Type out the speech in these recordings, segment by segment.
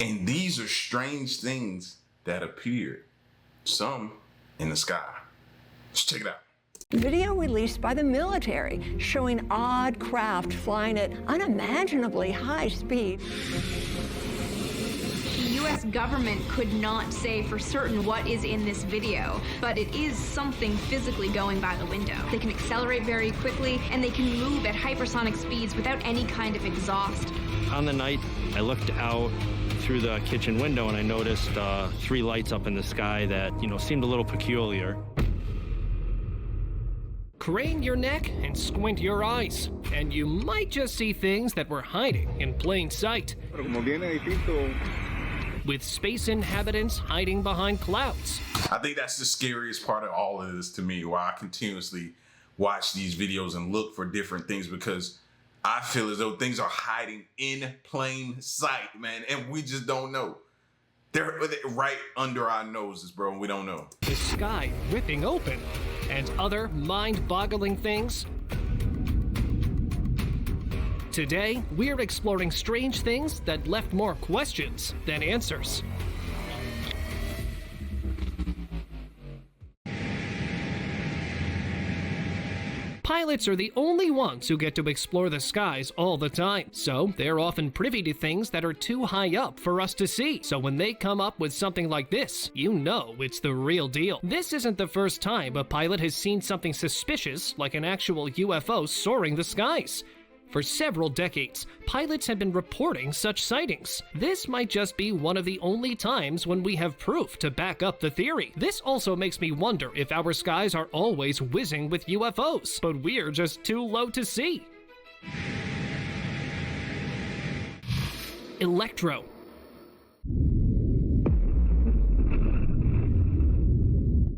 And these are strange things that appeared, some in the sky. Let's check it out. Video released by the military showing odd craft flying at unimaginably high speed. The U.S. government could not say for certain what is in this video, but it is something physically going by the window. They can accelerate very quickly, and they can move at hypersonic speeds without any kind of exhaust. On the night, I looked out through the kitchen window and I noticed 3 lights up in the sky that, seemed a little peculiar. Crane your neck and squint your eyes, and you might just see things that were hiding in plain sight. With space inhabitants hiding behind clouds. I think that's the scariest part of all of this to me, why I continuously watch these videos and look for different things, because I feel as though things are hiding in plain sight, man, and we just don't know. They're right under our noses, bro, and we don't know. The sky ripping open, and other mind-boggling things. Today, we're exploring strange things that left more questions than answers. Pilots are the only ones who get to explore the skies all the time, so they're often privy to things that are too high up for us to see. So when they come up with something like this, you know it's the real deal. This isn't the first time a pilot has seen something suspicious like an actual UFO soaring the skies. For several decades, pilots have been reporting such sightings. This might just be one of the only times when we have proof to back up the theory. This also makes me wonder if our skies are always whizzing with UFOs, but we're just too low to see. Electro.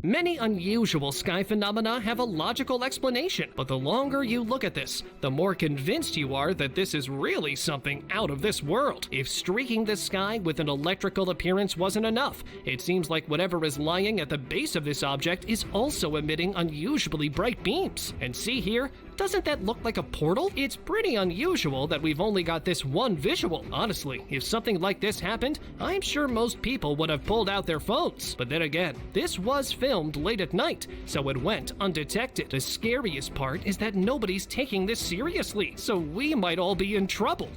Many unusual sky phenomena have a logical explanation, but the longer you look at this, the more convinced you are that this is really something out of this world. If streaking the sky with an electrical appearance wasn't enough, it seems like whatever is lying at the base of this object is also emitting unusually bright beams. And see here? Doesn't that look like a portal? It's pretty unusual that we've only got this one visual. Honestly, if something like this happened, I'm sure most people would have pulled out their phones. But then again, this was filmed late at night, so it went undetected. The scariest part is that nobody's taking this seriously, so we might all be in trouble.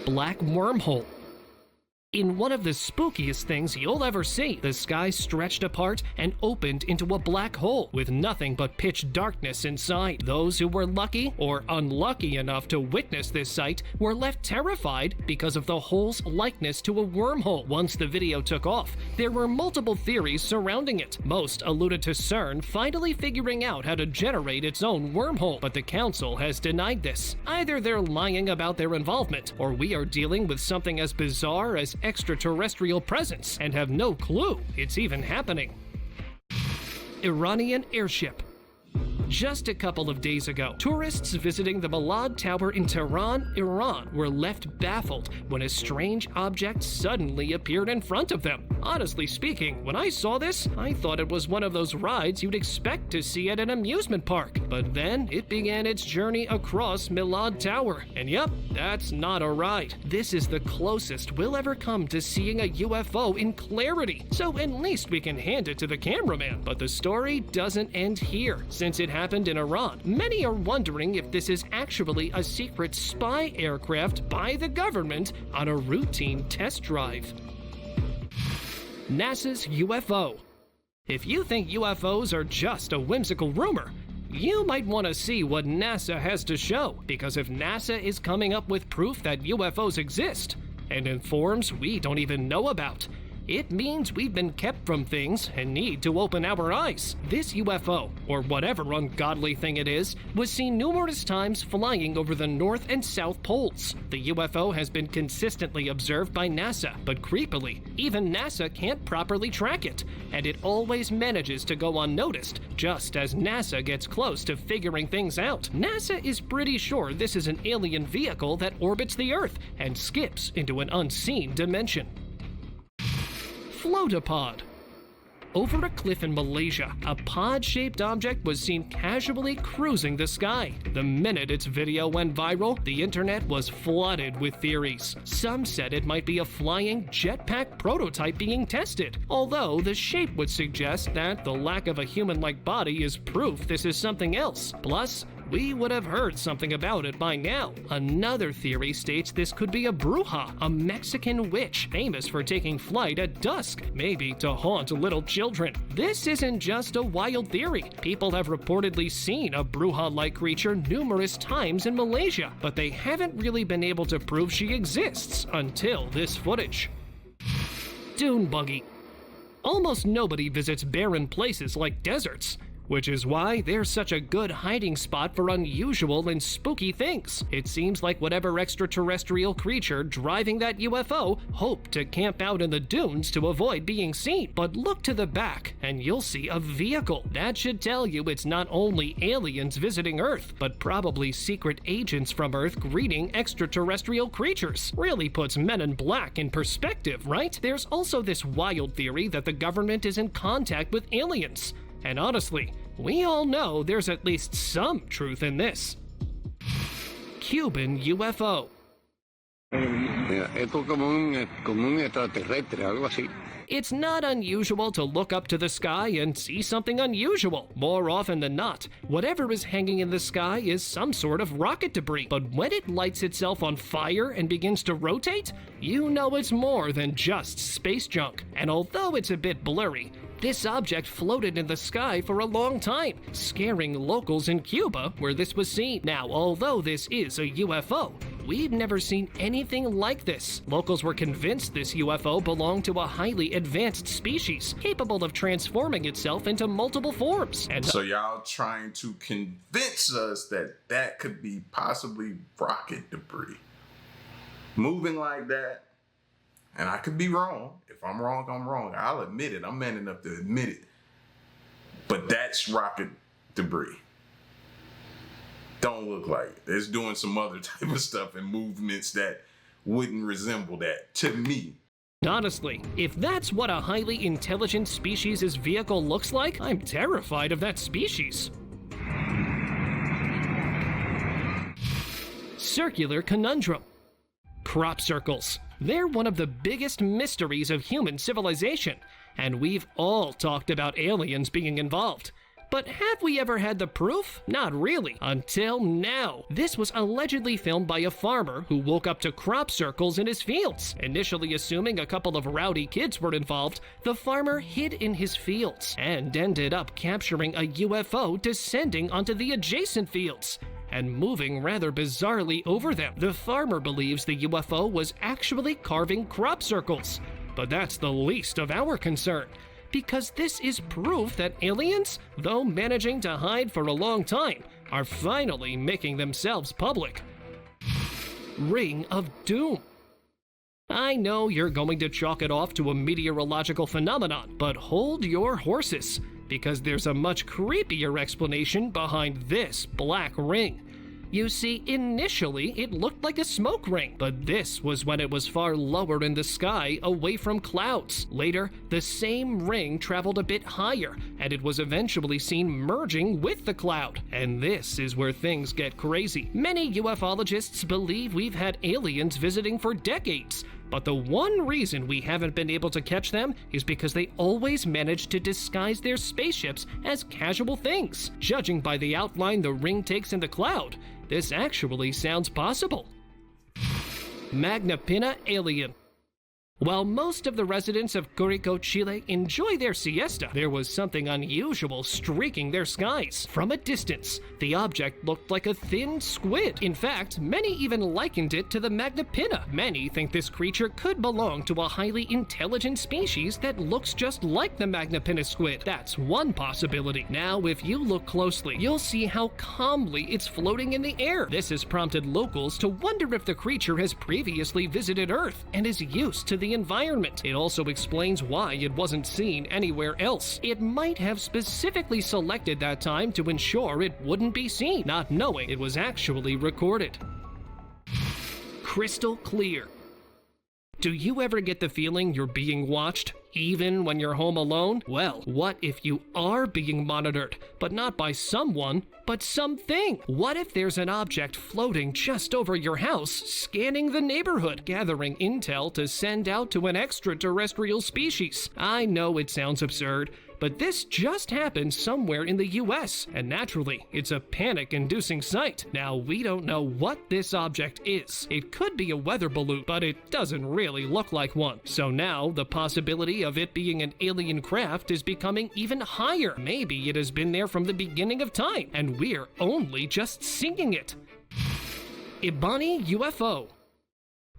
Black wormhole. In one of the spookiest things you'll ever see, the sky stretched apart and opened into a black hole with nothing but pitch darkness inside. Those who were lucky or unlucky enough to witness this sight were left terrified because of the hole's likeness to a wormhole. Once the video took off, there were multiple theories surrounding it. Most alluded to CERN finally figuring out how to generate its own wormhole, but the council has denied this. Either they're lying about their involvement, or we are dealing with something as bizarre as extraterrestrial presence and have no clue it's even happening. Iranian Airship. Just a couple of days ago, tourists visiting the Malad Tower in Tehran, Iran, were left baffled when a strange object suddenly appeared in front of them. Honestly speaking, when I saw this, I thought it was one of those rides you'd expect to see at an amusement park. But then it began its journey across Malad Tower. And yep, that's not a ride. This is the closest we'll ever come to seeing a UFO in clarity. So at least we can hand it to the cameraman. But the story doesn't end here, since it happened in Iran. Many are wondering if this is actually a secret spy aircraft by the government on a routine test drive. NASA's UFO. If you think UFOs are just a whimsical rumor, you might want to see what NASA has to show, because if NASA is coming up with proof that UFOs exist, and in forms we don't even know about, It means we've been kept from things and need to open our eyes. This UFO, or whatever ungodly thing it is, was seen numerous times flying over the North and South Poles. The UFO has been consistently observed by NASA, but creepily, even NASA can't properly track it, and it always manages to go unnoticed, just as NASA gets close to figuring things out. NASA is pretty sure this is an alien vehicle that orbits the Earth and skips into an unseen dimension. Floatapod. Over a cliff in Malaysia, a pod-shaped object was seen casually cruising the sky. The minute its video went viral, the internet was flooded with theories. Some said it might be a flying jetpack prototype being tested, although the shape would suggest that the lack of a human-like body is proof this is something else. Plus, we would have heard something about it by now. Another theory states this could be a bruja, a Mexican witch famous for taking flight at dusk, maybe to haunt little children. This isn't just a wild theory. People have reportedly seen a bruja-like creature numerous times in Malaysia, but they haven't really been able to prove she exists until this footage. Dune buggy. Almost nobody visits barren places like deserts, which is why they're such a good hiding spot for unusual and spooky things. It seems like whatever extraterrestrial creature driving that UFO hoped to camp out in the dunes to avoid being seen. But look to the back and you'll see a vehicle. That should tell you it's not only aliens visiting Earth, but probably secret agents from Earth greeting extraterrestrial creatures. Really puts Men in Black in perspective, right? There's also this wild theory that the government is in contact with aliens. And honestly, we all know there's at least some truth in this. Cuban UFO. It's not unusual to look up to the sky and see something unusual. More often than not, whatever is hanging in the sky is some sort of rocket debris. But when it lights itself on fire and begins to rotate, you know it's more than just space junk. And although it's a bit blurry, this object floated in the sky for a long time, scaring locals in Cuba where this was seen. Now, although this is a UFO, we've never seen anything like this. Locals were convinced this UFO belonged to a highly advanced species, capable of transforming itself into multiple forms. And so y'all trying to convince us that that could be possibly rocket debris. Moving like that, and I could be wrong. If I'm wrong, I'm wrong. I'll admit it. I'm man enough to admit it. But that's rocket debris. Don't look like it. It's doing some other type of stuff and movements that wouldn't resemble that to me. Honestly, if that's what a highly intelligent species' vehicle looks like, I'm terrified of that species. Circular Conundrum. Crop circles. They're one of the biggest mysteries of human civilization, and we've all talked about aliens being involved. But have we ever had the proof? Not really, until now. This was allegedly filmed by a farmer who woke up to crop circles in his fields. Initially assuming a couple of rowdy kids were involved, the farmer hid in his fields and ended up capturing a UFO descending onto the adjacent fields and moving rather bizarrely over them. The farmer believes the UFO was actually carving crop circles, but that's the least of our concern, because this is proof that aliens, though managing to hide for a long time, are finally making themselves public. Ring of Doom. I know you're going to chalk it off to a meteorological phenomenon, but hold your horses, because there's a much creepier explanation behind this black ring. You see, initially it looked like a smoke ring, but this was when it was far lower in the sky, away from clouds. Later, the same ring traveled a bit higher, and it was eventually seen merging with the cloud. And this is where things get crazy. Many ufologists believe we've had aliens visiting for decades, but the one reason we haven't been able to catch them is because they always manage to disguise their spaceships as casual things. Judging by the outline the ring takes in the cloud, this actually sounds possible. Magna Alien. While most of the residents of Curico, Chile enjoy their siesta, there was something unusual streaking their skies. From a distance, the object looked like a thin squid. In fact, many even likened it to the Magna Pinna. Many think this creature could belong to a highly intelligent species that looks just like the Magna Pinna squid. That's one possibility. Now, if you look closely, you'll see how calmly it's floating in the air. This has prompted locals to wonder if the creature has previously visited Earth and is used to the environment. It also explains why it wasn't seen anywhere else. It might have specifically selected that time to ensure it wouldn't be seen, not knowing it was actually recorded. Crystal clear. Do you ever get the feeling you're being watched, even when you're home alone? Well, what if you are being monitored, but not by someone, but something? What if there's an object floating just over your house, scanning the neighborhood, gathering intel to send out to an extraterrestrial species? I know it sounds absurd, but this just happened somewhere in the US, and naturally, it's a panic-inducing sight. Now, we don't know what this object is. It could be a weather balloon, but it doesn't really look like one. So now, the possibility of it being an alien craft is becoming even higher. Maybe it has been there from the beginning of time, and we're only just seeing it. Ibani UFO.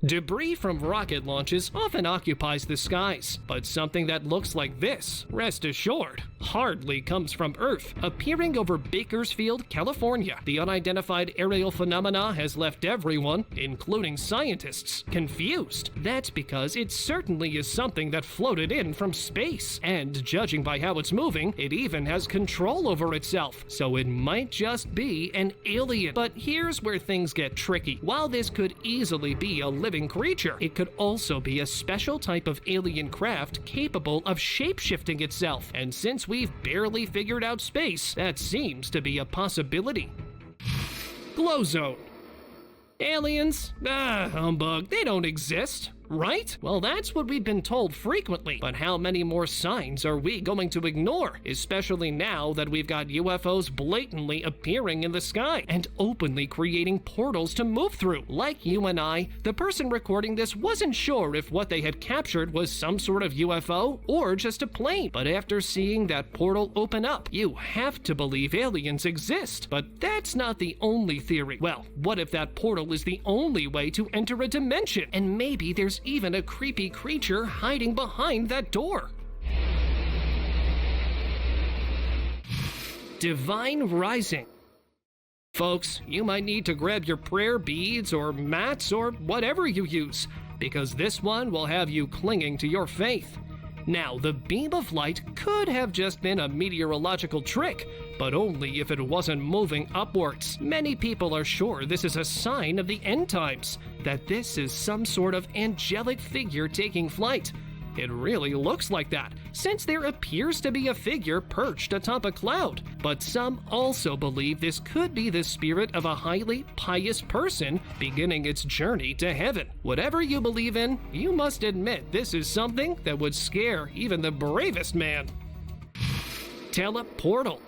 Debris from rocket launches often occupies the skies, but something that looks like this, rest assured, hardly comes from Earth, appearing over Bakersfield, California. The unidentified aerial phenomena has left everyone, including scientists, confused. That's because it certainly is something that floated in from space, and judging by how it's moving, it even has control over itself, so it might just be an alien. But here's where things get tricky. While this could easily be a living creature, it could also be a special type of alien craft capable of shape-shifting itself, and since we've barely figured out space, that seems to be a possibility. Glowzone. Aliens? Humbug, they don't exist. Right? Well, that's what we've been told frequently, but how many more signs are we going to ignore, especially now that we've got UFOs blatantly appearing in the sky and openly creating portals to move through? Like you and I, the person recording this wasn't sure if what they had captured was some sort of UFO or just a plane, but after seeing that portal open up, you have to believe aliens exist. But that's not the only theory. Well, what if that portal is the only way to enter a dimension, and maybe there's even a creepy creature hiding behind that door? Divine Rising. Folks, you might need to grab your prayer beads or mats or whatever you use, because this one will have you clinging to your faith. Now, the beam of light could have just been a meteorological trick, but only if it wasn't moving upwards. Many people are sure this is a sign of the end times, that this is some sort of angelic figure taking flight. It really looks like that, since there appears to be a figure perched atop a cloud. But some also believe this could be the spirit of a highly pious person beginning its journey to heaven. Whatever you believe in, you must admit this is something that would scare even the bravest man. Teleportal.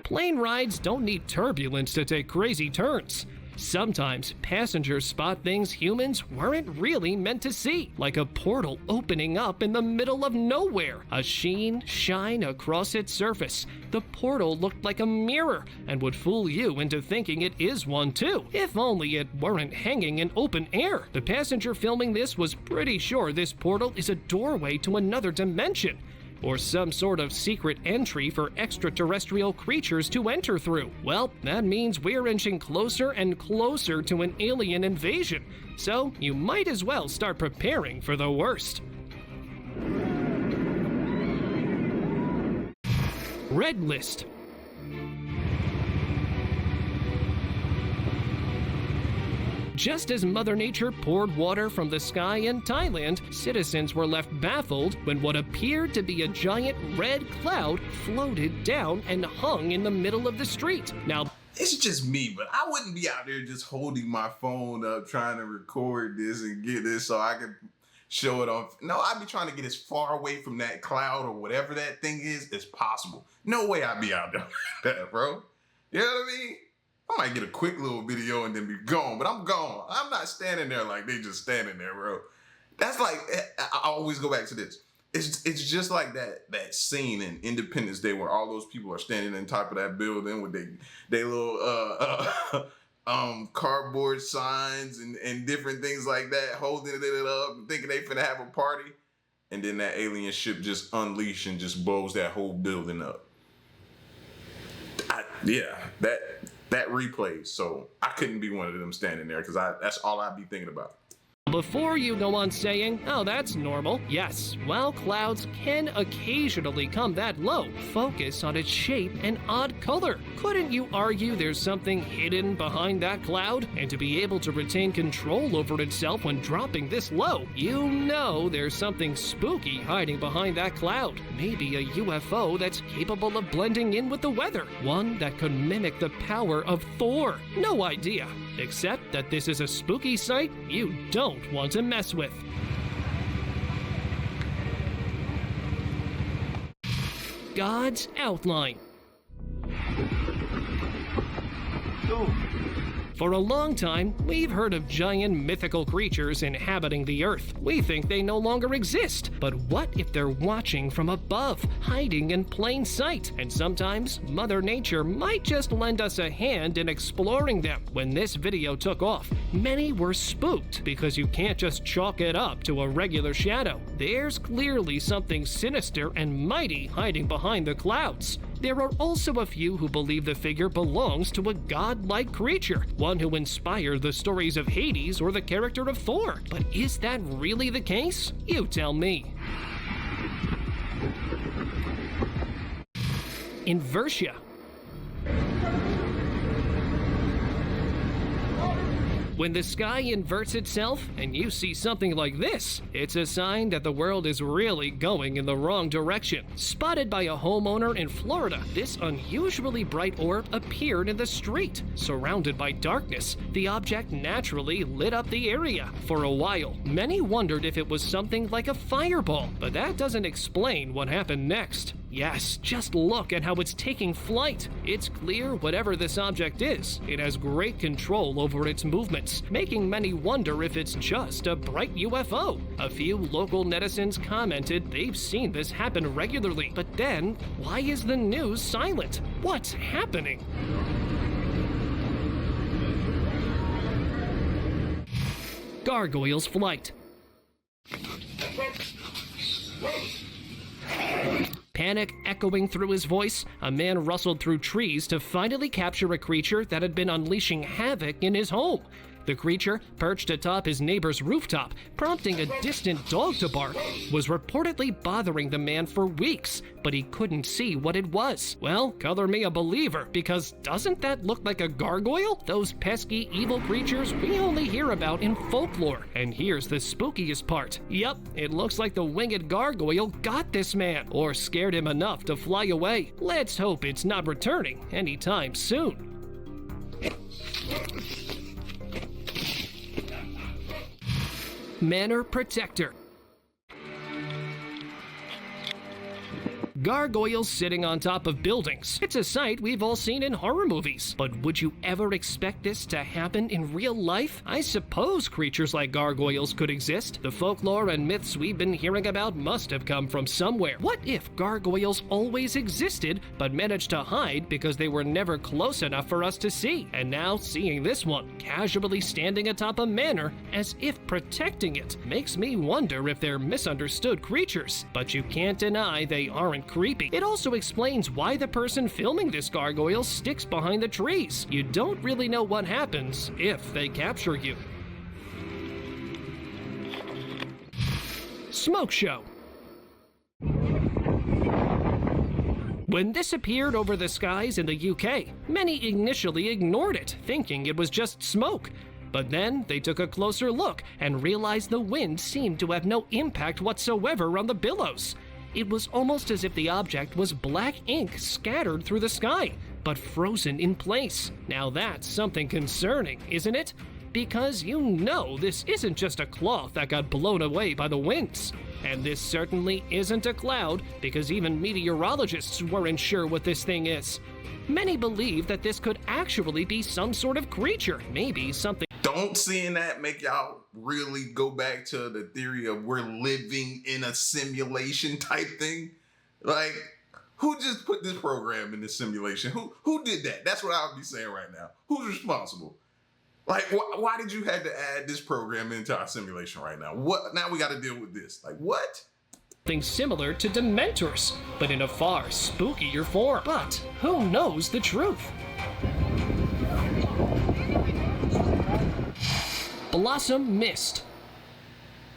Plane rides don't need turbulence to take crazy turns. Sometimes passengers spot things humans weren't really meant to see, like a portal opening up in the middle of nowhere. A shine across its surface. The portal looked like a mirror and would fool you into thinking it is one too, if only it weren't hanging in open air. The passenger filming this was pretty sure this portal is a doorway to another dimension, or some sort of secret entry for extraterrestrial creatures to enter through. Well, that means we're inching closer and closer to an alien invasion, so you might as well start preparing for the worst. Red List. Just as Mother Nature poured water from the sky in Thailand, citizens were left baffled when what appeared to be a giant red cloud floated down and hung in the middle of the street. Now, it's just me, but I wouldn't be out there just holding my phone up trying to record this and get this so I can show it off. No, I'd be trying to get as far away from that cloud or whatever that thing is as possible. No way I'd be out there like that, bro. You know what I mean? I might get a quick little video and then be gone, but I'm gone. I'm not standing there like they just standing there, bro. That's like, I always go back to this. It's just like that scene in Independence Day where all those people are standing on top of that building with they little cardboard signs and different things like that, holding it up and thinking they finna have a party. And then that alien ship just unleash and just blows that whole building up. That replays. So I couldn't be one of them standing there because that's all I'd be thinking about. Before you go on saying, oh, that's normal, yes, while clouds can occasionally come that low, focus on its shape and odd color. Couldn't you argue there's something hidden behind that cloud? And to be able to retain control over itself when dropping this low, you know there's something spooky hiding behind that cloud. Maybe a UFO that's capable of blending in with the weather, one that could mimic the power of Thor. No idea, except that this is a spooky sight you don't want to mess with. God's outline. For a long time, we've heard of giant mythical creatures inhabiting the Earth. We think they no longer exist, but what if they're watching from above, hiding in plain sight? And sometimes, Mother Nature might just lend us a hand in exploring them. When this video took off, many were spooked because you can't just chalk it up to a regular shadow. There's clearly something sinister and mighty hiding behind the clouds. There are also a few who believe the figure belongs to a godlike creature, one who inspired the stories of Hades or the character of Thor. But is that really the case? You tell me. Inversia. When the sky inverts itself and you see something like this, it's a sign that the world is really going in the wrong direction. Spotted by a homeowner in Florida, this unusually bright orb appeared in the street. Surrounded by darkness, the object naturally lit up the area. For a while, many wondered if it was something like a fireball, but that doesn't explain what happened next. Yes, just look at how it's taking flight. It's clear whatever this object is, it has great control over its movements, making many wonder if it's just a bright UFO. A few local netizens commented they've seen this happen regularly, but then, why is the news silent? What's happening? Gargoyles Flight. Panic echoing through his voice, a man rustled through trees to finally capture a creature that had been unleashing havoc in his home. The creature, perched atop his neighbor's rooftop, prompting a distant dog to bark, was reportedly bothering the man for weeks, but he couldn't see what it was. Well, color me a believer, because doesn't that look like a gargoyle? Those pesky evil creatures we only hear about in folklore. And here's the spookiest part. Yep, it looks like the winged gargoyle got this man, or scared him enough to fly away. Let's hope it's not returning anytime soon. Manor Protector. Gargoyles sitting on top of buildings. It's a sight we've all seen in horror movies, but would you ever expect this to happen in real life? I suppose creatures like gargoyles could exist. The folklore and myths we've been hearing about must have come from somewhere. What if gargoyles always existed, but managed to hide because they were never close enough for us to see? And now seeing this one casually standing atop a manor as if protecting it makes me wonder if they're misunderstood creatures. But you can't deny they aren't creepy. It also explains why the person filming this gargoyle sticks behind the trees. You don't really know what happens if they capture you. Smoke show. When this appeared over the skies in the UK, many initially ignored it, thinking it was just smoke. But then they took a closer look and realized the wind seemed to have no impact whatsoever on the billows. It was almost as if the object was black ink scattered through the sky, but frozen in place. Now that's something concerning, isn't it? Because you know this isn't just a cloth that got blown away by the winds. And this certainly isn't a cloud, because even meteorologists weren't sure what this thing is. Many believe that this could actually be some sort of creature, maybe something. Don't seeing that make y'all really go back to the theory of we're living in a simulation type thing? Like, who just put this program in this simulation? Who did that? That's what I would be saying right now. Who's responsible? Like, why did you have to add this program into our simulation right now? What? Now we got to deal with this. Like, what? Something similar to Dementors, but in a far spookier form. But who knows the truth? Blossom Mist.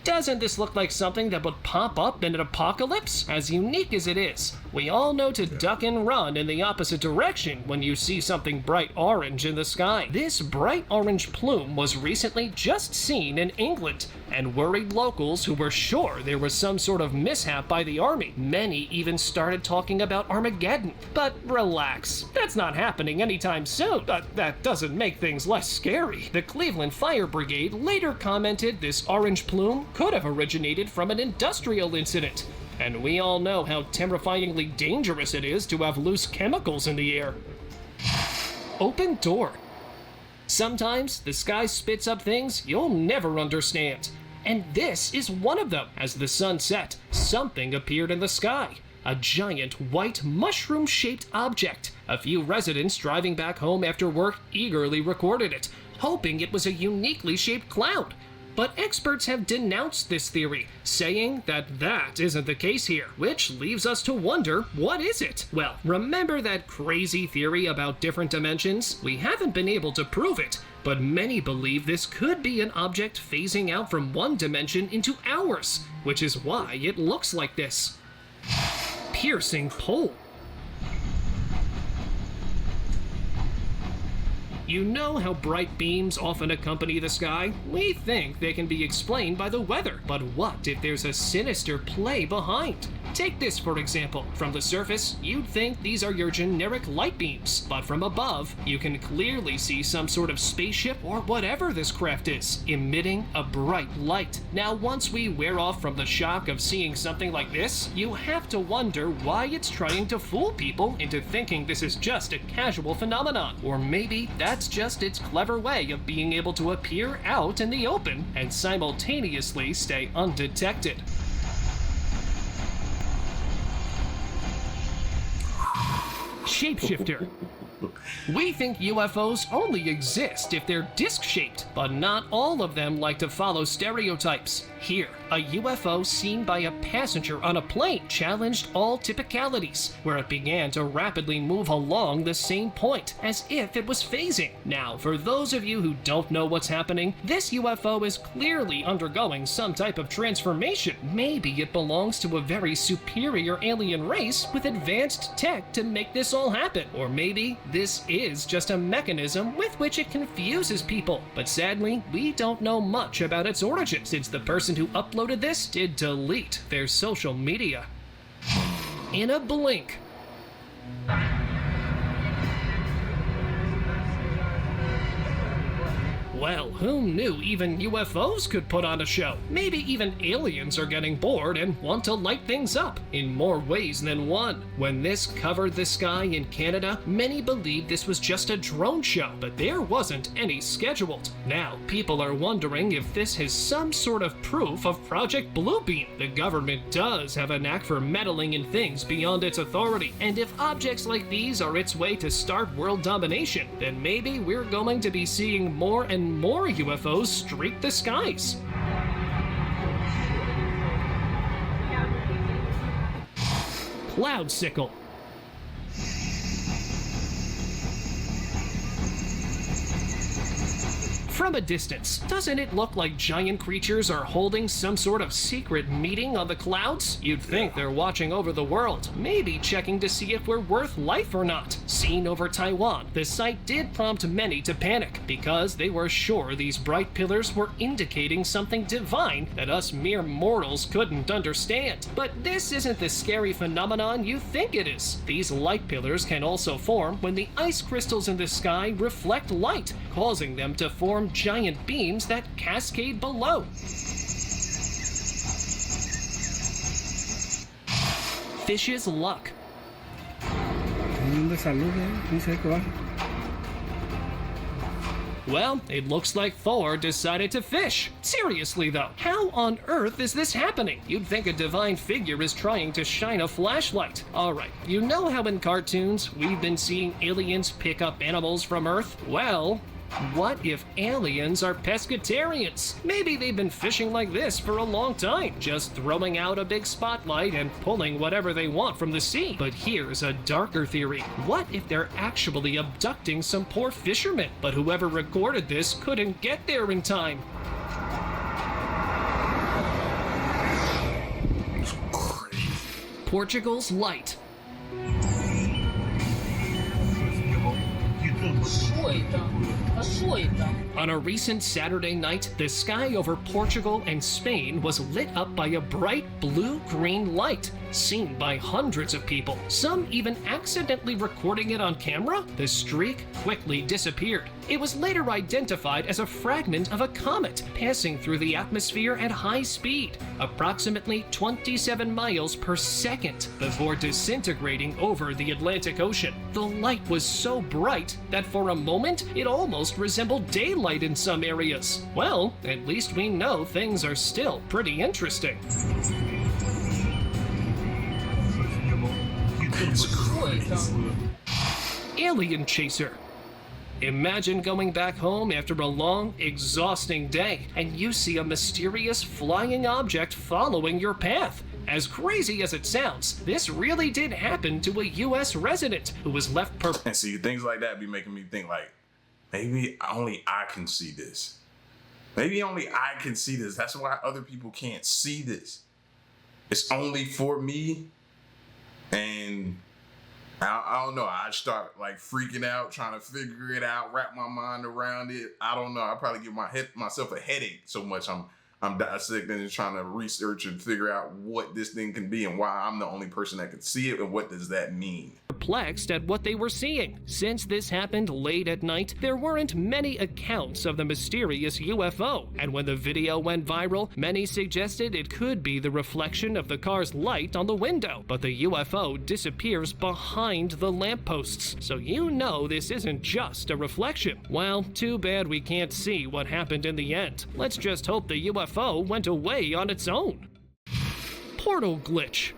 Doesn't this look like something that would pop up in an apocalypse? As unique as it is, we all know to duck and run in the opposite direction when you see something bright orange in the sky. This bright orange plume was recently just seen in England and worried locals who were sure there was some sort of mishap by the army. Many even started talking about Armageddon. But relax, that's not happening anytime soon. But that doesn't make things less scary. The Cleveland Fire Brigade later commented this orange plume could have originated from an industrial incident. And we all know how terrifyingly dangerous it is to have loose chemicals in the air. Open door. Sometimes the sky spits up things you'll never understand. And this is one of them. As the sun set, something appeared in the sky. A giant white mushroom-shaped object. A few residents driving back home after work eagerly recorded it, hoping it was a uniquely shaped cloud. But experts have denounced this theory, saying that that isn't the case here, which leaves us to wonder, what is it? Well, remember that crazy theory about different dimensions? We haven't been able to prove it, but many believe this could be an object phasing out from one dimension into ours, which is why it looks like this. Piercing pole. You know how bright beams often accompany the sky? We think they can be explained by the weather, but what if there's a sinister play behind? Take this for example. From the surface, you'd think these are your generic light beams, but from above, you can clearly see some sort of spaceship or whatever this craft is, emitting a bright light. Now, once we wear off from the shock of seeing something like this, you have to wonder why it's trying to fool people into thinking this is just a casual phenomenon, or maybe that's just its clever way of being able to appear out in the open and simultaneously stay undetected. Shapeshifter. We think UFOs only exist if they're disc-shaped, but not all of them like to follow stereotypes. Here, a UFO seen by a passenger on a plane challenged all typicalities, where it began to rapidly move along the same point, as if it was phasing. Now, for those of you who don't know what's happening, this UFO is clearly undergoing some type of transformation. Maybe it belongs to a very superior alien race with advanced tech to make this all happen, or maybe this is just a mechanism with which it confuses people. But sadly, we don't know much about its origin, since the person who uploaded this did delete their social media. In a blink. Well, who knew even UFOs could put on a show? Maybe even aliens are getting bored and want to light things up in more ways than one. When this covered the sky in Canada, many believed this was just a drone show, but there wasn't any scheduled. Now, people are wondering if this is some sort of proof of Project Bluebeam. The government does have a knack for meddling in things beyond its authority, and if objects like these are its way to start world domination, then maybe we're going to be seeing more and more UFOs streak the skies. Cloud Sickle. From a distance, doesn't it look like giant creatures are holding some sort of secret meeting on the clouds? You'd think they're watching over the world, maybe checking to see if we're worth life or not. Seen over Taiwan, the sight did prompt many to panic, because they were sure these bright pillars were indicating something divine that us mere mortals couldn't understand. But this isn't the scary phenomenon you think it is. These light pillars can also form when the ice crystals in the sky reflect light, causing them to form giant beams that cascade below. Fish's luck. de salud, dice que va. Well, it looks like Thor decided to fish. Seriously though, how on earth is this happening? You'd think a divine figure is trying to shine a flashlight. Alright, you know how in cartoons we've been seeing aliens pick up animals from Earth? Well, what if aliens are pescatarians? Maybe they've been fishing like this for a long time, just throwing out a big spotlight and pulling whatever they want from the sea. But here's a darker theory. What if they're actually abducting some poor fishermen, but whoever recorded this couldn't get there in time? Portugal's Light. On a recent Saturday night, the sky over Portugal and Spain was lit up by a bright blue-green light, seen by hundreds of people, some even accidentally recording it on camera. The streak quickly disappeared. It was later identified as a fragment of a comet passing through the atmosphere at high speed, approximately 27 miles per second, before disintegrating over the Atlantic Ocean. The light was so bright that for a moment it almost resembled daylight in some areas. Well, at least we know things are still pretty interesting. Alien Chaser. Imagine going back home after a long, exhausting day, and you see a mysterious flying object following your path. As crazy as it sounds, this really did happen to a U.S. resident who was left And see, things like that be making me think like, maybe only I can see this. Maybe only I can see this. That's why other people can't see this. It's only for me. And I don't know. I start like freaking out, trying to figure it out, wrap my mind around it. I don't know. I probably give myself a headache so much I'm dissecting and trying to research and figure out what this thing can be and why I'm the only person that can see it and what does that mean. Perplexed at what they were seeing. Since this happened late at night, there weren't many accounts of the mysterious UFO, and when the video went viral, many suggested it could be the reflection of the car's light on the window, but the UFO disappears behind the lampposts, so you know this isn't just a reflection. Well, too bad we can't see what happened in the end. Let's just hope the UFO went away on its own. Portal glitch.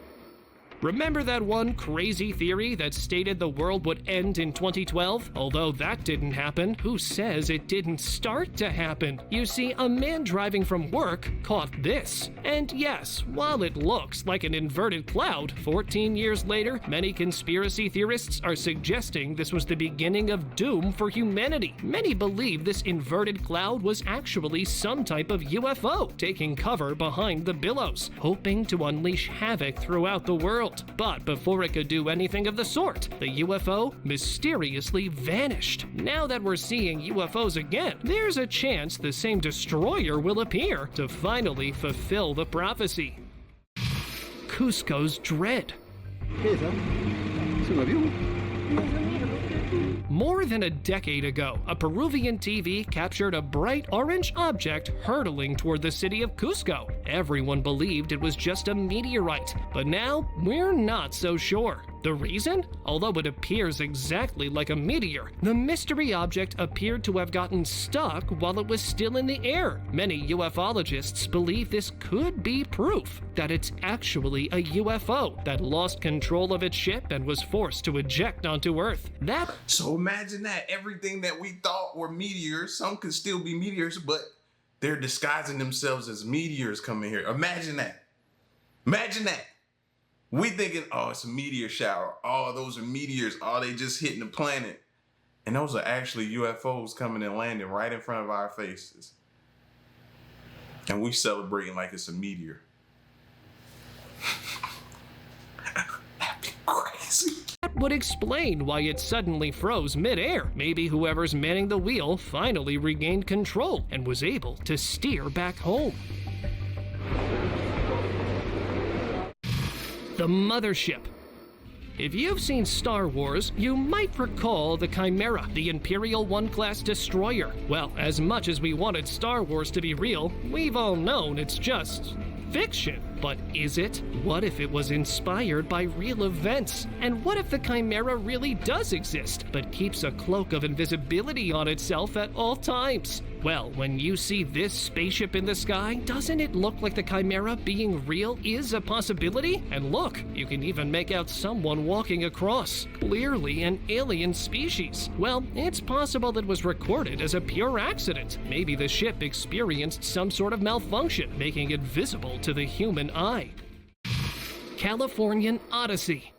Remember that one crazy theory that stated the world would end in 2012? Although that didn't happen, who says it didn't start to happen? You see, a man driving from work caught this. And yes, while it looks like an inverted cloud, 14 years later, many conspiracy theorists are suggesting this was the beginning of doom for humanity. Many believe this inverted cloud was actually some type of UFO, taking cover behind the billows, hoping to unleash havoc throughout the world. But before it could do anything of the sort, the UFO mysteriously vanished. Now that we're seeing UFOs again, there's a chance the same destroyer will appear to finally fulfill the prophecy. Cuscos Dread. More than a decade ago, a Peruvian TV captured a bright orange object hurtling toward the city of Cusco. Everyone believed it was just a meteorite, but now we're not so sure. The reason? Although it appears exactly like a meteor, the mystery object appeared to have gotten stuck while it was still in the air. Many ufologists believe this could be proof that it's actually a UFO that lost control of its ship and was forced to eject onto Earth. So imagine that. Everything that we thought were meteors, some could still be meteors, but they're disguising themselves as meteors coming here. Imagine that. Imagine that. We thinking, oh, it's a meteor shower. Oh, those are meteors. Oh, they just hitting the planet. And those are actually UFOs coming and landing right in front of our faces. And we celebrating like it's a meteor. That'd be crazy. That would explain why it suddenly froze midair. Maybe whoever's manning the wheel finally regained control and was able to steer back home. The Mothership. If you've seen Star Wars, you might recall the Chimera, the Imperial One-class destroyer. Well, as much as we wanted Star Wars to be real, we've all known it's just fiction. But is it? What if it was inspired by real events? And what if the Chimera really does exist, but keeps a cloak of invisibility on itself at all times? Well, when you see this spaceship in the sky, doesn't it look like the Chimera being real is a possibility? And look, you can even make out someone walking across. Clearly an alien species. Well, it's possible it was recorded as a pure accident. Maybe the ship experienced some sort of malfunction, making it visible to the human eye. Californian Odyssey.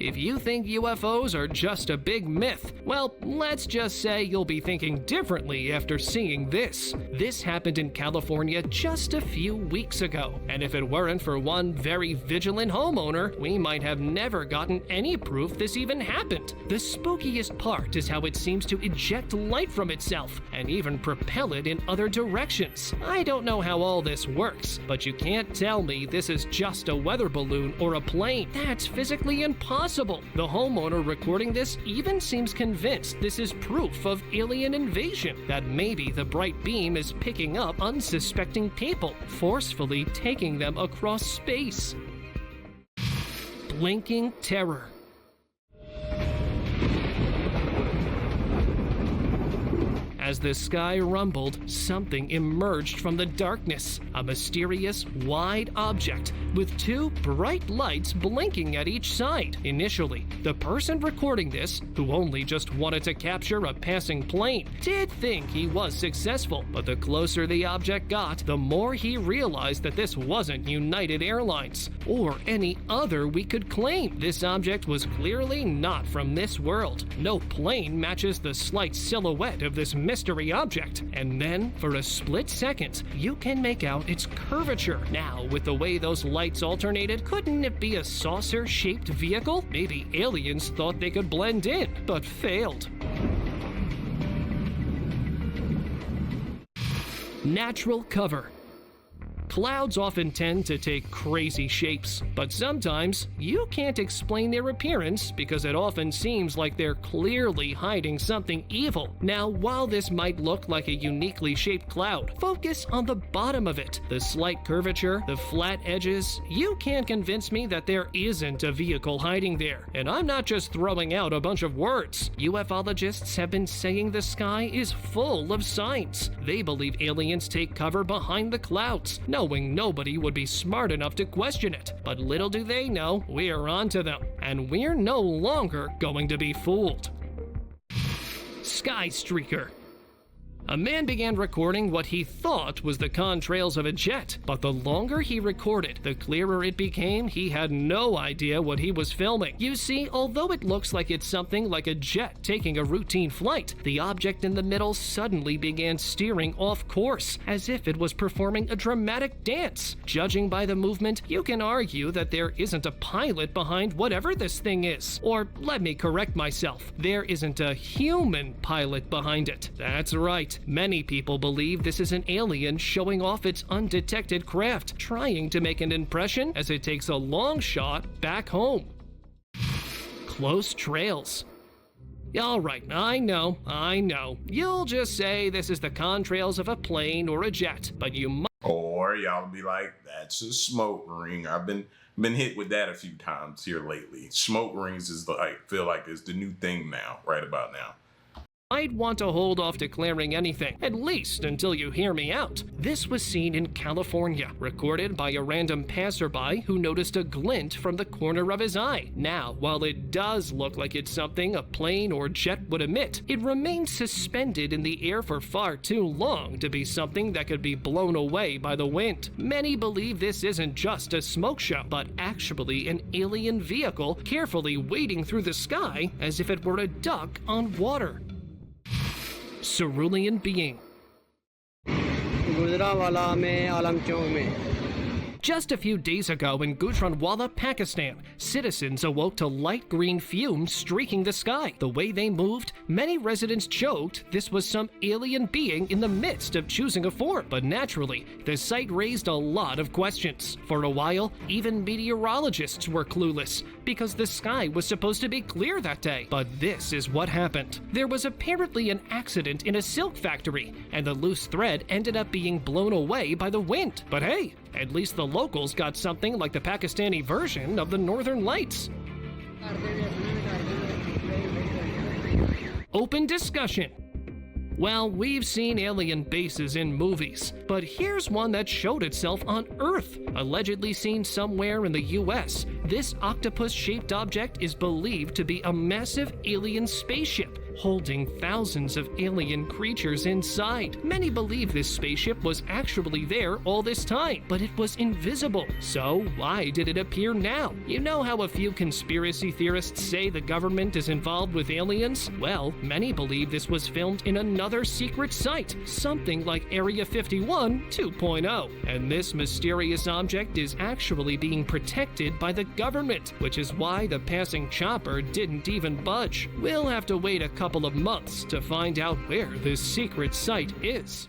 If you think UFOs are just a big myth, well, let's just say you'll be thinking differently after seeing this. This happened in California just a few weeks ago, and if it weren't for one very vigilant homeowner, we might have never gotten any proof this even happened. The spookiest part is how it seems to eject light from itself and even propel it in other directions. I don't know how all this works, but you can't tell me this is just a weather balloon or a plane. That's physically impossible. The homeowner recording this even seems convinced this is proof of alien invasion, that maybe the bright beam is picking up unsuspecting people, forcefully taking them across space. Blinking terror. As the sky rumbled, something emerged from the darkness, a mysterious, wide object with two bright lights blinking at each side. Initially, the person recording this, who only just wanted to capture a passing plane, did think he was successful, but the closer the object got, the more he realized that this wasn't United Airlines, or any other we could claim. This object was clearly not from this world. No plane matches the slight silhouette of this mystery object, and then, for a split second, you can make out its curvature. Now, with the way those lights alternated, couldn't it be a saucer-shaped vehicle? Maybe aliens thought they could blend in, but failed. Natural cover. Clouds often tend to take crazy shapes, but sometimes you can't explain their appearance because it often seems like they're clearly hiding something evil. Now, while this might look like a uniquely shaped cloud, focus on the bottom of it. The slight curvature, the flat edges, you can't convince me that there isn't a vehicle hiding there. And I'm not just throwing out a bunch of words. UFOlogists have been saying the sky is full of signs. They believe aliens take cover behind the clouds, knowing nobody would be smart enough to question it. But little do they know, we're onto them, and we're no longer going to be fooled. Sky Streaker. A man began recording what he thought was the contrails of a jet, but the longer he recorded, the clearer it became he had no idea what he was filming. You see, although it looks like it's something like a jet taking a routine flight, the object in the middle suddenly began steering off course, as if it was performing a dramatic dance. Judging by the movement, you can argue that there isn't a pilot behind whatever this thing is. Or, let me correct myself, there isn't a human pilot behind it. That's right. Many people believe this is an alien showing off its undetected craft, trying to make an impression as it takes a long shot back home. Close trails. Alright, I know. You'll just say this is the contrails of a plane or a jet, but you might. Or y'all be like, that's a smoke ring. I've been hit with that a few times here lately. Smoke rings is feel like is the new thing now, right about now. I'd want to hold off declaring anything, at least until you hear me out. This was seen in California, recorded by a random passerby who noticed a glint from the corner of his eye. Now, while it does look like it's something a plane or jet would emit, it remains suspended in the air for far too long to be something that could be blown away by the wind. Many believe this isn't just a smoke show, but actually an alien vehicle carefully wading through the sky as if it were a duck on water. Cerulean being. Just a few days ago in Gujranwala, Pakistan, citizens awoke to light green fumes streaking the sky. The way they moved, many residents joked this was some alien being in the midst of choosing a form. But naturally, the sight raised a lot of questions. For a while, even meteorologists were clueless, because the sky was supposed to be clear that day. But this is what happened. There was apparently an accident in a silk factory, and the loose thread ended up being blown away by the wind. But hey, At least the locals got something like the Pakistani version of the Northern Lights. Open discussion. Well, we've seen alien bases in movies, but here's one that showed itself on Earth, allegedly seen somewhere in the US. This octopus-shaped object is believed to be a massive alien spaceship, holding thousands of alien creatures inside. Many believe this spaceship was actually there all this time, but it was invisible. So why did it appear now? You know how a few conspiracy theorists say the government is involved with aliens? Well, many believe this was filmed in another secret site, something like Area 51 2.0. And this mysterious object is actually being protected by the government, which is why the passing chopper didn't even budge. We'll have to wait a couple of months to find out where this secret site is.